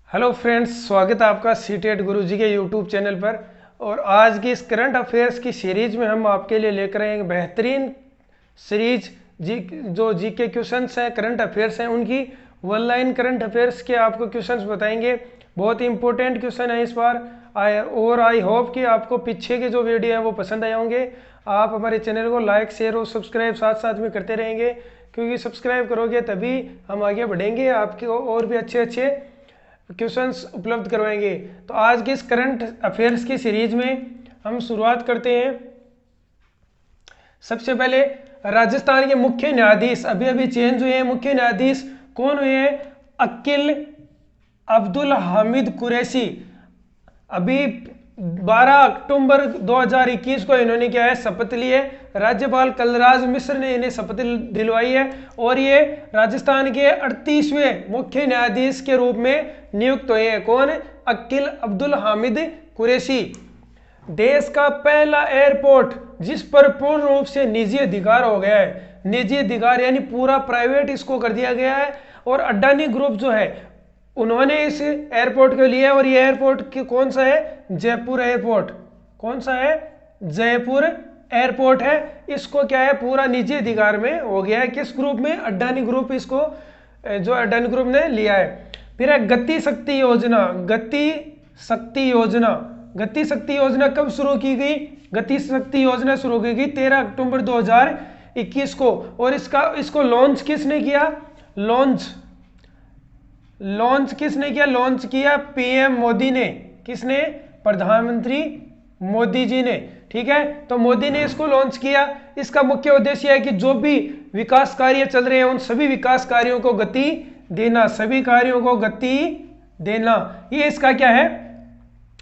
Hello friends, स्वागत है आपका सीटेट गुरुजी के यूट्यूब चैनल पर। और आज की इस करंट अफेयर्स की सीरीज में हम आपके लिए लेकर आए एक बेहतरीन सीरीज जो जीके क्वेश्चंस हैं, करंट अफेयर्स हैं, उनकी वन लाइन करंट अफेयर्स के आपको क्वेश्चंस बताएंगे। बहुत ही इंपॉर्टेंट क्वेश्चन है इस बार। आई होप कि आपको पीछे के जो वीडियो है वो पसंद आए होंगे। आप हमारे चैनल को लाइक, शेयर और सब्सक्राइब साथ साथ में करते रहेंगे, क्योंकि सब्सक्राइब करोगे तभी हम आगे बढ़ेंगे, आपको और भी अच्छे अच्छे क्वेश्चंस उपलब्ध करवाएंगे। तो आज की इस करंट अफेयर्स की सीरीज में हम शुरुआत करते हैं। सबसे पहले राजस्थान के मुख्य न्यायाधीश अभी अभी चेंज हुए हैं। मुख्य न्यायाधीश कौन हुए हैं? अकील अब्दुल हामिद कुरैशी। अभी 12 अक्टूबर 2021 को इन्होंने क्या है, शपथ ली है। राज्यपाल कलराज मिश्र ने इन्हें शपथ दिलवाई है और ये राजस्थान के 38वें मुख्य न्यायाधीश के रूप में नियुक्त हुए हैं। कौन? अकील अब्दुल हामिद कुरैशी। देश का पहला एयरपोर्ट जिस पर पूर्ण रूप से निजी अधिकार हो गया है, निजी अधिकार यानी पूरा प्राइवेट इसको कर दिया गया है। और अडानी ग्रुप जो है उन्होंने इस एयरपोर्ट को लिया। और ये एयरपोर्ट कौन सा है? जयपुर एयरपोर्ट। कौन सा है? जयपुर एयरपोर्ट है। इसको क्या है, पूरा निजी अधिकार में हो गया है। किस ग्रुप में? अडानी ग्रुप। इसको जो अडानी ग्रुप ने लिया है। फिर है गति शक्ति योजना। गति शक्ति योजना। गति शक्ति योजना कब शुरू की गई? गति शक्ति योजना शुरू की गई 13 अक्टूबर 2021 को। और इसको लॉन्च किसने किया? लॉन्च किसने किया? लॉन्च किया पीएम मोदी ने। किसने? प्रधानमंत्री मोदी जी ने। ठीक है, तो मोदी ने इसको लॉन्च किया। इसका मुख्य उद्देश्य है कि जो भी विकास कार्य चल रहे हैं उन सभी विकास कार्यों को गति देना, सभी कार्यों को गति देना, ये इसका क्या है,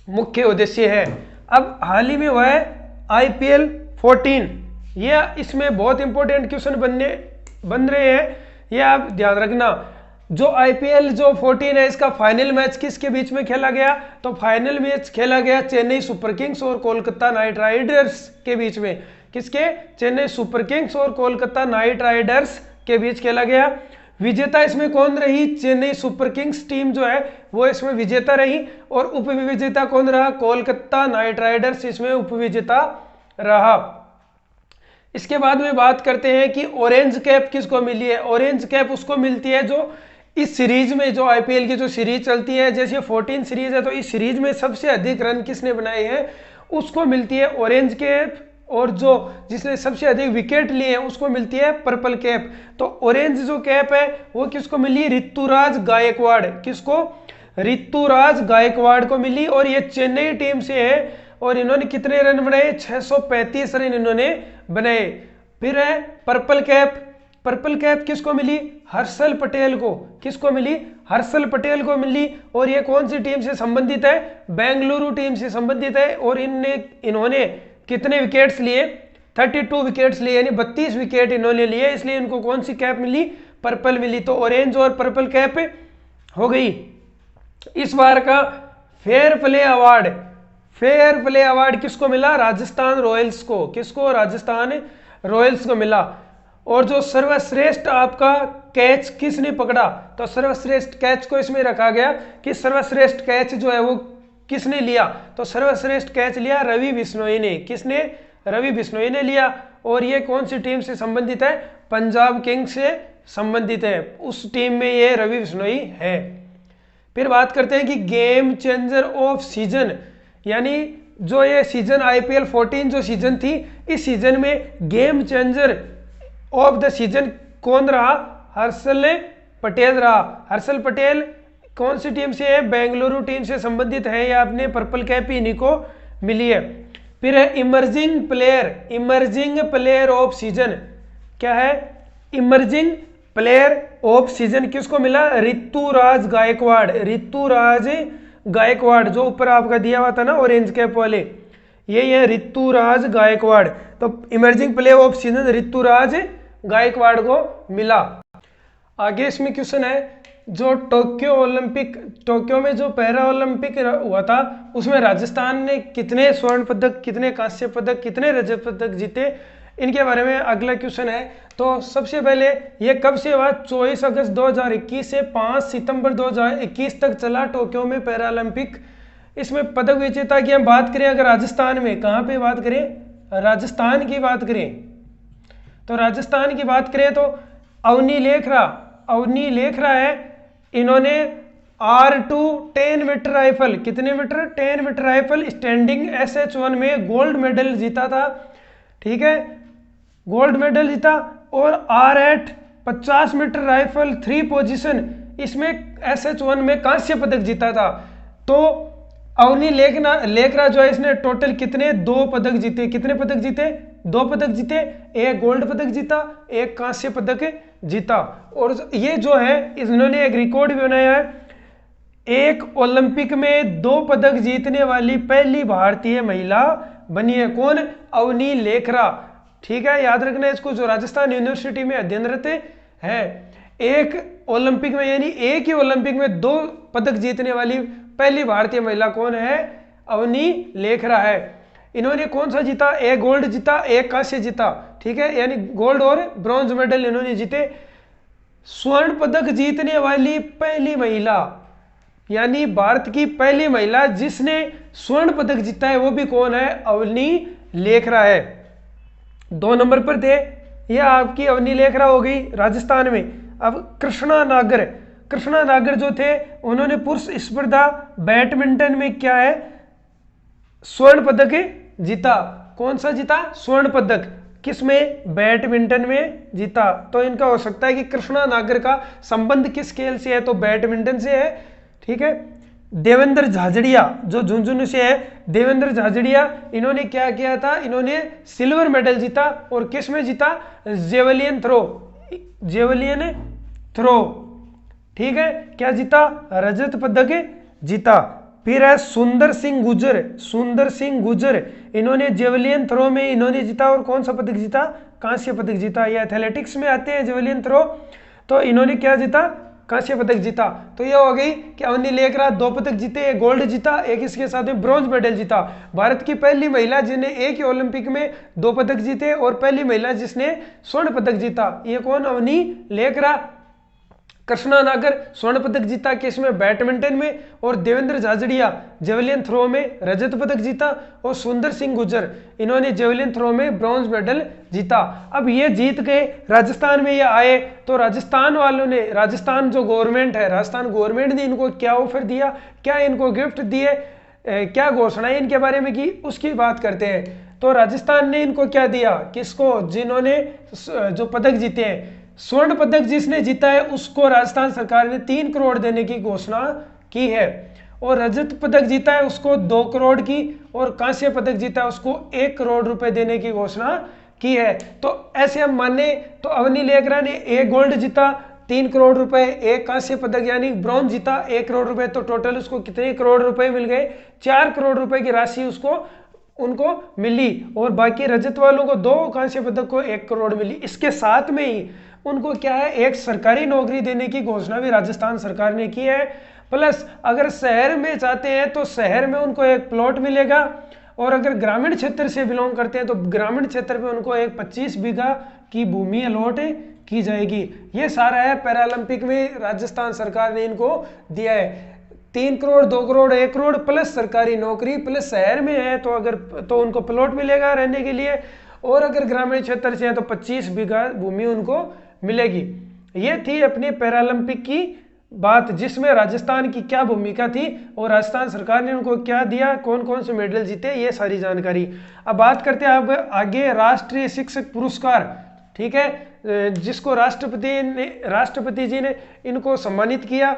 मुख्य उद्देश्य है। अब हाल ही में हुआ है IPL 14। ये इसमें बहुत इंपॉर्टेंट क्वेश्चन बन रहे हैं, ये आप ध्यान रखना। जो IPL जो 14 है, इसका फाइनल मैच किसके बीच में खेला गया? तो फाइनल मैच खेला गया चेन्नई सुपर किंग्स और कोलकाता नाइट राइडर्स के बीच में। किसके? चेन्नई सुपर किंग्स और कोलकाता नाइट राइडर्स के बीच खेला गया। विजेता इसमें कौन रही? चेन्नई सुपर किंग्स टीम जो है वो इसमें विजेता रही। और उपविजेता कौन रहा? कोलकाता नाइट राइडर्स इसमें उपविजेता रहा। इसके बाद में बात करते हैं कि ऑरेंज कैप किसको मिली है। ऑरेंज कैप उसको मिलती है जो इस सीरीज में, जो IPL की जो सीरीज चलती है, जैसे 14 सीरीज है, तो इस सीरीज में सबसे अधिक रन किसने बनाए हैं उसको मिलती है ऑरेंज कैप। और जो जिसने सबसे अधिक विकेट लिए हैं उसको मिलती है पर्पल कैप। तो ऑरेंज जो कैप है वो किसको मिली? ऋतुराज गायकवाड़। किसको? ऋतुराज गायकवाड़ को मिली। और ये चेन्नई टीम से है और इन्होंने कितने रन बनाए? 635 रन इन्होंने बनाए। फिर है पर्पल कैप। पर्पल कैप किसको मिली? हर्षल पटेल को। किसको मिली? हर्षल पटेल को मिली। और ये कौन सी टीम से संबंधित है? बेंगलुरु टीम से संबंधित है। और इन्होंने कितने विकेट्स लिए? 32 विकेट्स लिए, यानी 32 विकेट इन्होंने लिए, इसलिए इनको कौन सी कैप मिली? पर्पल मिली। तो ऑरेंज और पर्पल कैप हो गई। इस बार का fair play award, fair play award किसको मिला? राजस्थान रॉयल्स को। किसको? राजस्थान रॉयल्स को मिला। और जो सर्वश्रेष्ठ आपका कैच किसने पकड़ा? तो सर्वश्रेष्ठ कैच को इसमें रखा गया कि सर्वश्रेष्ठ कैच जो है वो किसने लिया? तो सर्वश्रेष्ठ कैच लिया रवि बिश्नोई ने। किसने? रवि बिश्नोई ने लिया। और ये कौन सी टीम से संबंधित है? पंजाब किंग्स से संबंधित है। उस टीम में ये रवि बिश्नोई है। फिर बात करते हैं कि गेम चेंजर ऑफ सीजन, यानी जो ये सीजन IPL 14 जो सीजन थी, इस सीजन में game changer of the season कौन रहा? हर्षल पटेल रहा। हर्षल पटेल कौन सी टीम से है? बेंगलुरु टीम से संबंधित है। या आपने पर्पल कैप इन्हीं को मिली है। फिर है इमर्जिंग प्लेयर ऑफ सीजन। क्या है? इमर्जिंग प्लेयर ऑफ सीजन किसको मिला? ऋतुराज गायकवाड़। ऋतुराज गायकवाड़ जो ऊपर आपका दिया हुआ था ना ऑरेंज कैप वाले, ये है ऋतुराज गायकवाड़। तो emerging player of season Ruturaj Gaikwad को मिला। आगे इसमें क्वेश्चन है, जो टोक्यो में जो पैरा ओलंपिक हुआ था उसमें राजस्थान ने कितने स्वर्ण पदक, कितने कांस्य पदक, कितने रजत पदक जीते? इनके बारे में अगला क्वेश्चन है। तो सबसे पहले ये कब से हुआ? 24 अगस्त 2021 से 5 सितंबर 2021 तक चला टोक्यो में पैरालंपिक। इसमें पदक विजेता की हम बात करें अगर राजस्थान में, कहाँ पे बात करें? राजस्थान की बात करें तो राजस्थान की बात करें तो अवनी लेखरा है। इन्होंने R2 10 मीटर राइफल, कितने metre? 10 metre rifle standing SH1 में गोल्ड मेडल जीता था, ठीक है, गोल्ड मेडल जीता। और R8 50 मीटर राइफल 3 पोजीशन, इसमें SH1 में कांस्य पदक जीता था। तो अवनी लेखरा जो है इसने टोटल कितने 2 पदक जीते। कितने पदक जीते? 2 पदक जीते, एक गोल्ड पदक जीता, एक कांस्य पदक जीता। और ये जो है इन्होंने एक रिकॉर्ड भी बनाया है, एक ओलंपिक में 2 पदक जीतने वाली पहली भारतीय महिला बनी है। कौन? अवनी लेखरा, ठीक है, याद रखना इसको, जो राजस्थान यूनिवर्सिटी में अध्ययनरत है। एक ओलंपिक में, यानी एक ही ओलंपिक में 2 पदक जीतने वाली पहली भारतीय महिला कौन है? अवनी लेखरा है। इन्होंने कौन सा जीता? एक गोल्ड जीता, एक कांस्य जीता, ठीक है, यानी गोल्ड और ब्रॉन्ज मेडल इन्होंने जीते। स्वर्ण पदक जीतने वाली पहली महिला, यानी भारत की पहली महिला जिसने स्वर्ण पदक जीता है वो भी कौन है? अवनी लेखरा है। 2 नंबर पर थे, यह आपकी अवनी लेखरा हो गई राजस्थान में। अब कृष्णा नागर जो थे उन्होंने पुरुष स्पर्धा बैडमिंटन में क्या है? स्वर्ण पदक जीता। कौन सा जीता? स्वर्ण पदक। किसमें? बैडमिंटन में जीता। तो इनका हो सकता है कि कृष्णा नागर का संबंध किस खेल से है? तो बैडमिंटन से है, ठीक है। देवेंद्र झाझड़िया जो झुंझुनू से है, देवेंद्र झाझड़िया, इन्होंने क्या किया था? इन्होंने सिल्वर मेडल जीता। और किस में जीता? जेवलियन थ्रो, ठीक है, क्या जीता? रजत पदक जीता। फिर है सुंदर सिंह गुजर, इन्होंने जेवलियन थ्रो में इन्होंने जीता। और कौन सा पदक जीता? कांस्य पदक जीता। ये एथलेटिक्स में आते हैं जेवलियन थ्रो, तो इन्होंने क्या जीता? कांस्य पदक जीता। तो ये हो गई कि अवनी लेखरा 2 पदक जीते, एक गोल्ड जीता, एक इसके साथ में ब्रॉन्ज मेडल जीता। भारत की पहली महिला जिन्हें एक ही ओलंपिक में 2 पदक जीते, और पहली महिला जिसने स्वर्ण पदक जीता, ये कौन? अवनी लेखरा। कृष्णा नागर स्वर्ण पदक जीता किसमें? बैडमिंटन में। और देवेंद्र झाझड़िया जेवलियन थ्रो में रजत पदक जीता। और सुंदर सिंह गुजर इन्होंने जेवलिन थ्रो में ब्रॉन्ज मेडल जीता। अब ये जीत गए, राजस्थान में ये आए, तो राजस्थान वालों ने, राजस्थान जो गवर्नमेंट है, राजस्थान गवर्नमेंट ने इनको क्या ऑफर दिया, क्या इनको गिफ्ट दिए, क्या घोषणाएं इनके बारे में की, उसकी बात करते हैं। तो राजस्थान ने इनको क्या दिया? किसको? जिन्होंने जो पदक जीते हैं, स्वर्ण पदक जिसने जीता है उसको राजस्थान सरकार ने 3 करोड़ देने की घोषणा की है। और रजत पदक जीता है उसको 2 करोड़ की, और कांस्य पदक जीता है उसको 1 करोड़ रुपए देने की घोषणा की है। तो ऐसे हम माने तो अवनी लेखरा ने 1 गोल्ड जीता 3 करोड़ रुपए, 1 कांस्य पदक यानी ब्रॉन्ज जीता 1 करोड़ रुपए, तो टोटल उसको कितने करोड़ रुपए मिल गए? 4 करोड़ रुपए की राशि उनको मिली। और बाकी रजत वालों को 2 कांस्य पदक को 1 करोड़ मिली। इसके साथ में ही उनको क्या है? एक सरकारी नौकरी देने की घोषणा भी राजस्थान सरकार ने की है। प्लस अगर शहर में जाते हैं तो शहर में उनको एक प्लॉट मिलेगा, और अगर ग्रामीण क्षेत्र से बिलोंग करते हैं तो ग्रामीण क्षेत्र में उनको एक 25 बीघा की भूमि अलॉट की जाएगी। ये सारा है पैरालंपिक में राजस्थान सरकार ने इनको दिया है। 3 करोड़, 2 करोड़, 1 करोड़ प्लस सरकारी नौकरी, प्लस शहर में है तो उनको प्लॉट मिलेगा रहने के लिए, और अगर ग्रामीण क्षेत्र से है तो 25 बीघा भूमि उनको मिलेगी। ये थी अपनी पैरालंपिक की बात, जिसमें राजस्थान की क्या भूमिका थी और राजस्थान सरकार ने उनको क्या दिया, कौन कौन से मेडल जीते, ये सारी जानकारी। अब बात करते हैं अब आगे राष्ट्रीय शिक्षक पुरस्कार, ठीक है, जिसको राष्ट्रपति जी ने इनको सम्मानित किया।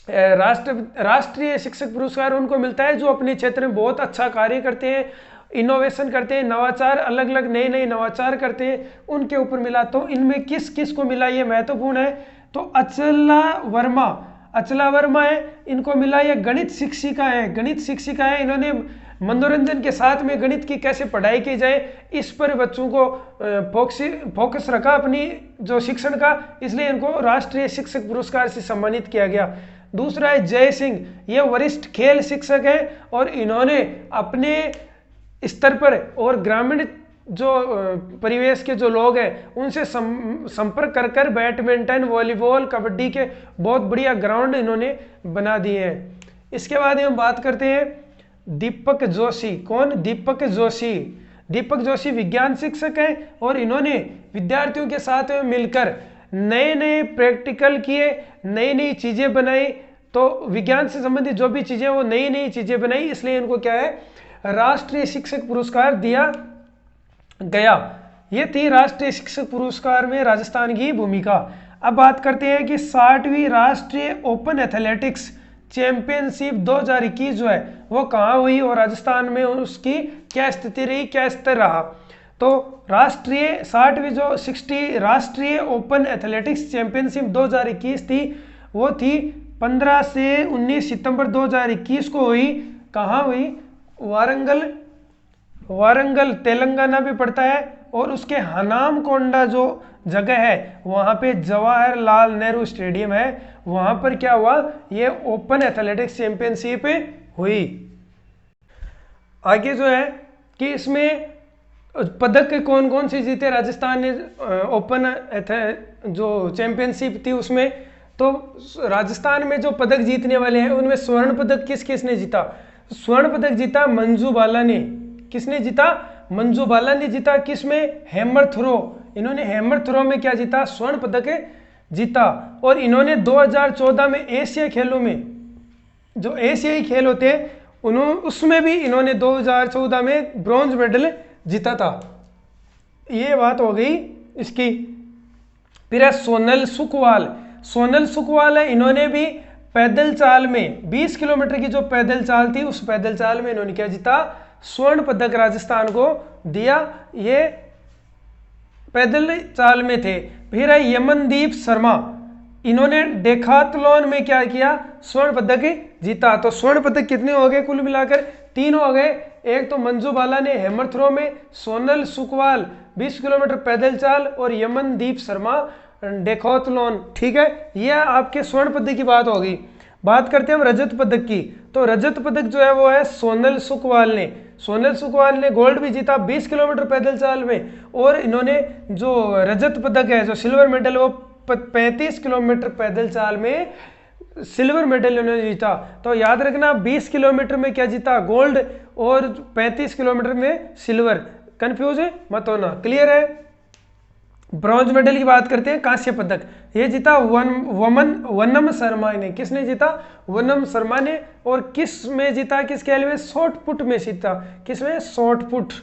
राष्ट्रीय शिक्षक पुरस्कार उनको मिलता है जो अपने क्षेत्र में बहुत अच्छा कार्य करते हैं, इनोवेशन करते हैं, नवाचार, अलग अलग नए नवाचार करते हैं, उनके ऊपर मिला। तो इनमें किस किस को मिला ये महत्वपूर्ण है। तो अचला वर्मा है, इनको मिला। ये गणित शिक्षिका है, इन्होंने मनोरंजन के साथ में गणित की कैसे पढ़ाई की जाए इस पर बच्चों को फोकस रखा अपनी जो शिक्षण का, इसलिए इनको राष्ट्रीय शिक्षक पुरस्कार से सम्मानित किया गया। दूसरा है जय सिंह, ये वरिष्ठ खेल शिक्षक हैं और इन्होंने अपने स्तर पर और ग्रामीण जो परिवेश के जो लोग हैं उनसे संपर्क कर कर बैडमिंटन, वॉलीबॉल, कबड्डी के बहुत बढ़िया ग्राउंड इन्होंने बना दिए हैं। इसके बाद हम बात करते हैं दीपक जोशी। कौन? दीपक जोशी। दीपक जोशी विज्ञान शिक्षक हैं और इन्होंने विद्यार्थियों के साथ में मिलकर नए नए प्रैक्टिकल किए, नई नई चीज़ें बनाई। तो विज्ञान से संबंधित जो भी चीज़ें वो नई नई चीज़ें बनाई, इसलिए इनको क्या है, राष्ट्रीय शिक्षक पुरस्कार दिया गया। ये थी राष्ट्रीय शिक्षक पुरस्कार में राजस्थान की भूमिका। अब बात करते हैं कि 60वीं राष्ट्रीय ओपन एथलेटिक्स चैंपियनशिप 2021 जो है वो कहाँ हुई और राजस्थान में उसकी क्या स्थिति रही, क्या स्तर रहा। तो राष्ट्रीय 60वीं जो 60 राष्ट्रीय ओपन एथलेटिक्स चैंपियनशिप 2021 थी, वो थी 15 से 19 सितंबर 2021 को हुई। कहाँ हुई? वारंगल तेलंगाना भी पड़ता है और उसके हनामकोंडा जो जगह है वहाँ पे जवाहरलाल नेहरू स्टेडियम है, वहाँ पर क्या हुआ, ये ओपन एथलेटिक्स चैंपियनशिप हुई। आगे जो है कि इसमें पदक कौन कौन से जीते राजस्थान ने ओपन जो चैंपियनशिप थी उसमें। तो राजस्थान में जो पदक जीतने वाले हैं उनमें स्वर्ण पदक किस किस ने जीता? स्वर्ण पदक जीता मंजू बाला ने। किसने जीता? मंजू बाला ने जीता। किसमें? Hammer throw. इन्होंने हैमर थ्रो में क्या जीता? स्वर्ण पदक जीता। और इन्होंने 2014 में एशिया खेलों में, जो एशियाई खेल होते हैं उसमें भी इन्होंने 2014 में ब्रॉन्ज मेडल जीता था। ये बात हो गई इसकी। फिर है सोनल सुखवाल। सोनल सुखवाल है, इन्होंने भी पैदल चाल में 20 किलोमीटर की जो पैदल चाल थी उस पैदल चाल में इन्होंने क्या जीता? स्वर्ण पदक राजस्थान को दिया। ये पैदल चाल में थे। फिर है यमनदीप शर्मा, इन्होंने डेकाथलॉन में क्या किया? स्वर्ण पदक जीता। तो स्वर्ण पदक कितने हो गए कुल मिलाकर? 3 हो गए। एक तो मंजू बाला ने हैमर थ्रो में, सोनल सुखवाल 20 किलोमीटर पैदल चाल और यमनदीप शर्मा डेकाथलॉन। ठीक है, यह आपके स्वर्ण पदक की बात होगी। बात करते हैं हम रजत पदक की। तो रजत पदक जो है वो है सोनल सुखवाल ने। सोनल सुखवाल ने गोल्ड भी जीता 20 किलोमीटर पैदल चाल में, और इन्होंने जो रजत पदक है, जो सिल्वर मेडल, वो 35 किलोमीटर पैदल चाल में सिल्वर मेडल इन्होंने जीता। तो याद रखना 20 किलोमीटर में क्या जीता? गोल्ड, और 35 किलोमीटर में सिल्वर। कंफ्यूज मत होना, क्लियर है। ब्रॉन्ज मेडल की बात करते हैं, कांस्य पदक ये जीता वनम शर्मा ने। किसने जीता? वनम शर्मा ने। और किस में जीता? किस खेल में? शॉर्ट पुट में जीता। किसमें? Short put.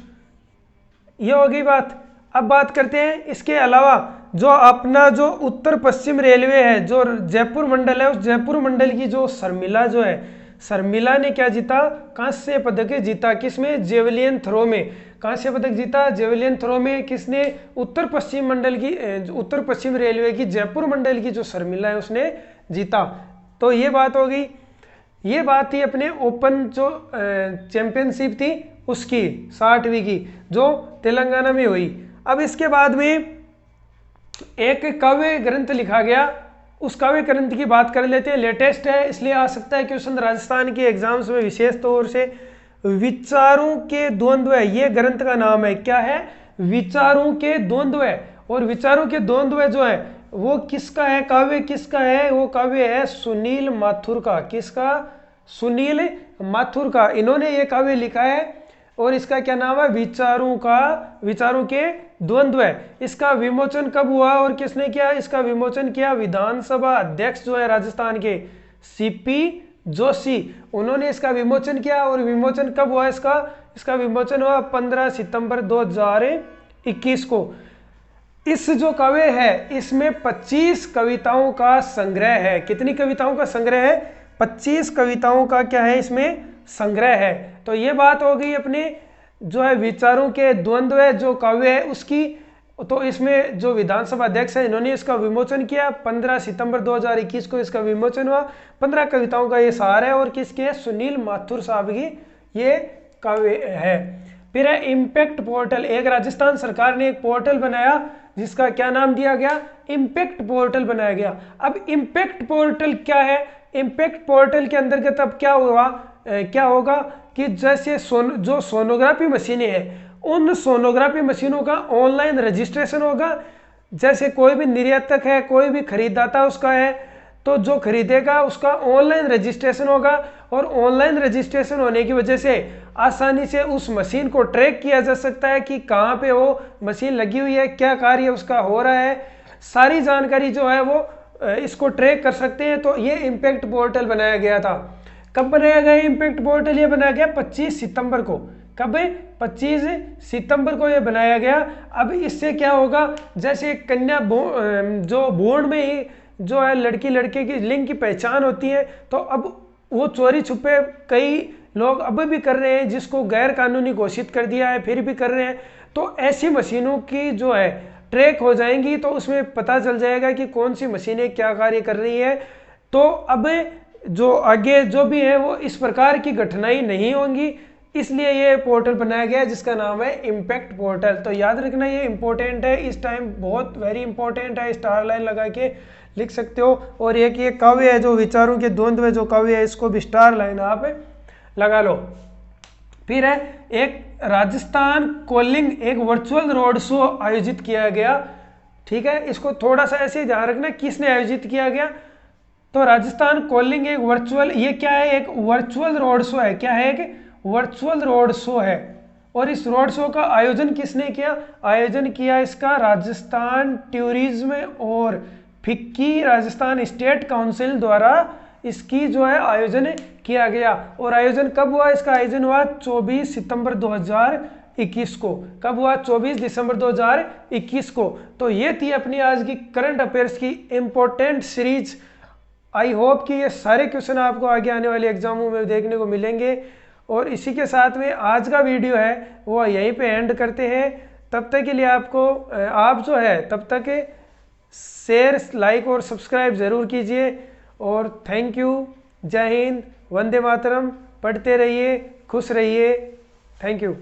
ये हो गई बात। अब बात करते हैं इसके अलावा जो अपना जो उत्तर पश्चिम रेलवे है, जो जयपुर मंडल है, उस जयपुर मंडल की जो शर्मिला जो है, शर्मिला ने क्या जीता? कांस्य पदक जीता। किसमें? जेवलियन थ्रो में कांस्य पदक जीता। जेवलियन थ्रो में किसने? उत्तर पश्चिम मंडल की, उत्तर पश्चिम रेलवे की जयपुर मंडल की जो शर्मिला है उसने जीता। तो ये बात हो गई। ये बात थी अपने ओपन जो चैंपियनशिप थी उसकी 60वीं की, जो तेलंगाना में हुई। अब इसके बाद में एक काव्य ग्रंथ लिखा गया, उस काव्य ग्रंथ की बात कर लेते हैं। लेटेस्ट है इसलिए आ सकता है क्वेश्चन राजस्थान के एग्जाम्स में विशेष तौर से। विचारों के द्वंद्व है, ये ग्रंथ का नाम है। क्या है? विचारों के द्वंद्व है। और विचारों के द्वंद्व जो है वो किसका है? काव्य किसका है? वो काव्य है सुनील माथुर का। किसका? सुनील माथुर का। इन्होंने ये काव्य लिखा है और इसका क्या नाम है? विचारों के द्वंद्व है। इसका विमोचन कब हुआ और किसने किया? इसका विमोचन किया विधानसभा अध्यक्ष जो है राजस्थान के, सीपी जोशी, उन्होंने इसका विमोचन किया। और विमोचन कब हुआ इसका विमोचन हुआ 15 सितंबर 2021 को। इस जो काव्य है इसमें 25 कविताओं का संग्रह है। कितनी कविताओं का संग्रह है? 25 कविताओं का क्या है इसमें? संग्रह है। तो ये बात हो गई अपने जो है विचारों के द्वंद्व है जो काव्य है उसकी। तो इसमें जो विधानसभा अध्यक्ष है इन्होंने इसका विमोचन किया 15 सितंबर 2021 को इसका विमोचन हुआ। 15 कविताओं का ये सार है और किसके है? सुनील माथुर साहब की ये काव्य है। फिर है इम्पैक्ट पोर्टल। एक राजस्थान सरकार ने एक पोर्टल बनाया जिसका क्या नाम दिया गया? इम्पैक्ट पोर्टल बनाया गया। अब इम्पैक्ट पोर्टल क्या है? इम्पैक्ट पोर्टल के अंतर्गत अब क्या होगा कि जैसे जो सोनोग्राफी मशीनें हैं उन सोनोग्राफी मशीनों का ऑनलाइन रजिस्ट्रेशन होगा। जैसे कोई भी निर्यातक है, कोई भी खरीददाता उसका है, तो जो खरीदेगा उसका ऑनलाइन रजिस्ट्रेशन होगा, और ऑनलाइन रजिस्ट्रेशन होने की वजह से आसानी से उस मशीन को ट्रैक किया जा सकता है कि कहाँ पे वो मशीन लगी हुई है, क्या कार्य उसका हो रहा है, सारी जानकारी जो है वो इसको ट्रैक कर सकते हैं। तो ये इम्पैक्ट पोर्टल बनाया गया था। कब बनाया गया इम्पैक्ट पोर्टल? ये बनाया गया 25 सितंबर को। कब? 25 सितंबर को ये बनाया गया। अब इससे क्या होगा, जैसे कन्या जो भ्रूण में ही जो है लड़की लड़के की लिंग की पहचान होती है, तो अब वो चोरी छुपे कई लोग अब भी कर रहे हैं, जिसको गैर कानूनी घोषित कर दिया है फिर भी कर रहे हैं। तो ऐसी मशीनों की जो है ट्रैक हो जाएंगी, तो उसमें पता चल जाएगा कि कौन सी मशीनें क्या कार्य कर रही है। तो अब जो आगे जो भी है वो इस प्रकार की घटनाएं नहीं होंगी, इसलिए ये पोर्टल बनाया गया जिसका नाम है इम्पैक्ट पोर्टल। तो याद रखना ये इंपॉर्टेंट है, इस टाइम बहुत वेरी इंपॉर्टेंट है, स्टार लाइन लगा के लिख सकते हो। और एक ये काव्य है जो विचारों के द्वंद्व जो काव्य है, इसको भी स्टार लाइन आप लगा लो। फिर है एक राजस्थान कॉलिंग, एक वर्चुअल रोड शो आयोजित किया गया। ठीक है, इसको थोड़ा सा ऐसे ध्यान रखना किसने आयोजित किया गया। तो राजस्थान कॉलिंग एक वर्चुअल, ये क्या है, एक वर्चुअल रोड शो है। क्या है? एक वर्चुअल रोड शो है। और इस रोड शो का आयोजन किसने किया? आयोजन किया इसका राजस्थान टूरिज्म और फिक्की राजस्थान स्टेट काउंसिल द्वारा इसकी जो है आयोजन किया गया। और आयोजन कब हुआ? इसका आयोजन हुआ 24 सितंबर 2021 को। कब हुआ? 24 दिसंबर 2021 को। तो ये थी अपनी आज की करंट अफेयर्स की इंपॉर्टेंट सीरीज। आई होप कि ये सारे क्वेश्चन आपको आगे आने वाले एग्जामों में देखने को मिलेंगे। और इसी के साथ में आज का वीडियो है वो यहीं पे एंड करते हैं। तब तक के लिए आपको आप जो है तब तक शेयर, लाइक और सब्सक्राइब ज़रूर कीजिए। और थैंक यू। जय हिंद, वंदे मातरम। पढ़ते रहिए, खुश रहिए। Thank you.